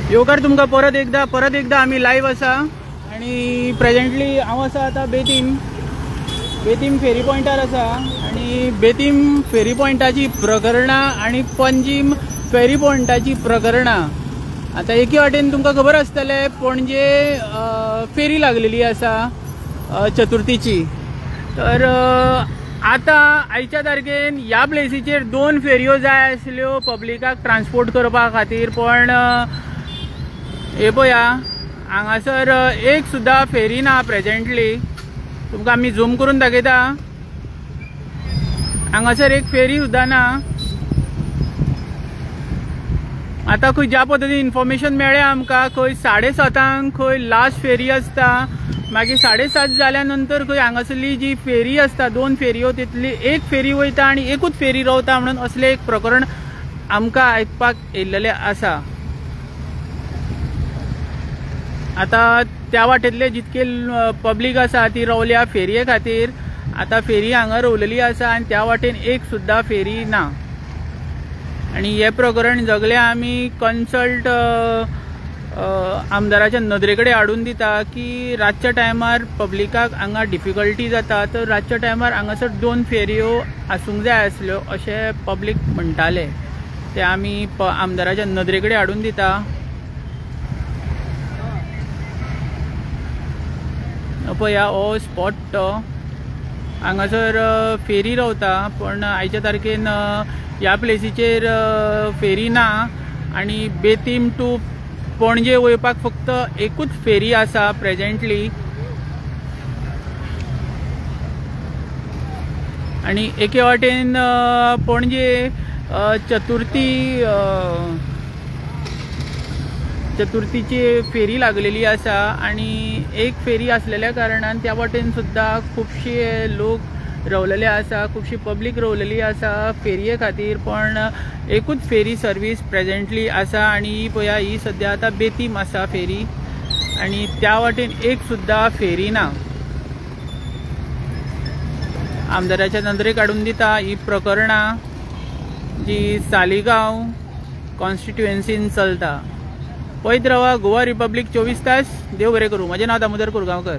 येवकार तुमकां परत एकदा आम्ही लाईव्ह आसा आणि प्रेजेंटली हांव आसा आता बेतीम फेरी पॉइंटार आसा आणि बेतीम फेरी पॉइंटाची प्रकरणां आणि पंजीम फेरी पॉइंटाची प्रकरणां आता एके वाटेन तुमकां खबर आसतले पणजे फेरी लागलेली आसा चतुर्थीची। तर आता आयच्या तारखेन ह्या प्लेसीचेर 2 फेरयो जाय आसल्यो पब्लिकाक ट्रान्सपोर्ट करपा खातीर, पण हे पळया हांगासर एक सुद्धा फेरी ना प्रेजेंटली। तुमकां आमी झूम करून दाखयता, हांगासर एक फेरी सुद्धा ना। आता खंय ज्या पद्दतीन इन्फॉर्मेशन मेळ्ळें आमकां खंय 7:30 खंय लास्ट फेरी आसता, मागीर 7:30 जाल्या नंतर खंय हांगासरली जी फेरी आसता 2 फेरयो तितली एक फेरी वयता आणि एकूच फेरी रावता म्हणून असले एक प्रकरण आमकां आयकपाक येयल्लें आसा। आता त्या वाटेतले जितके पब्लिक आसा ती रावल्या फेरये खातीर। आता फेरी हांगा रावलेली आसा आणि त्या वाटेन एक सुद्धा फेरी ना। आणि हे प्रकरण जगले आमी कन्सल्ट आमदाराच्या नदरेकडे हाडून दिता की रातच्या टायमार पब्लिकाक हांगा डिफिकल्टी जाता, तर रातच्या टायमार हांगासर 2 फेरयो आसूंक जाय आसल्यो अशें पब्लिक म्हणटाले। ते आमी आमदाराच्या नदरेकडे हाडून दिता। पळया हो स्पॉट तो हांगासर फेरी रावता, पण आयच्या तारखेन ह्या प्लेसीचेर फेरी ना आणि बेतीम टू पणजे वयपाक फक्त एकूच फेरी आसा प्रेजेंटली। आणि एके वाटेन पणजे चतुर्थीची फेरी लागलेली आसा आणि एक फेरी असलेल्या कारणान त्या वाटेन सुद्धा खूबशे लोक रावलेले आसा, खूबशी पब्लिक रावलेली आसा फेरये खातीर, पण एकूच फेरी सर्वीस प्रेजेंटली आसा। आणि पळया ही सद्या आता बेतीम आसा फेरी आणि त्या वाटेन एक सुद्धा फेरी ना। आमदाराच्या नदरेक हाडून दिता ही प्रकरणां जी सालिगांव कॉन्स्टिट्युएन्सीन चलता। पळयत रावा गोवा रिपब्लीक 24 तास। देव बरें करूं। म्हजें नांव दामोदर कोरगांवकर।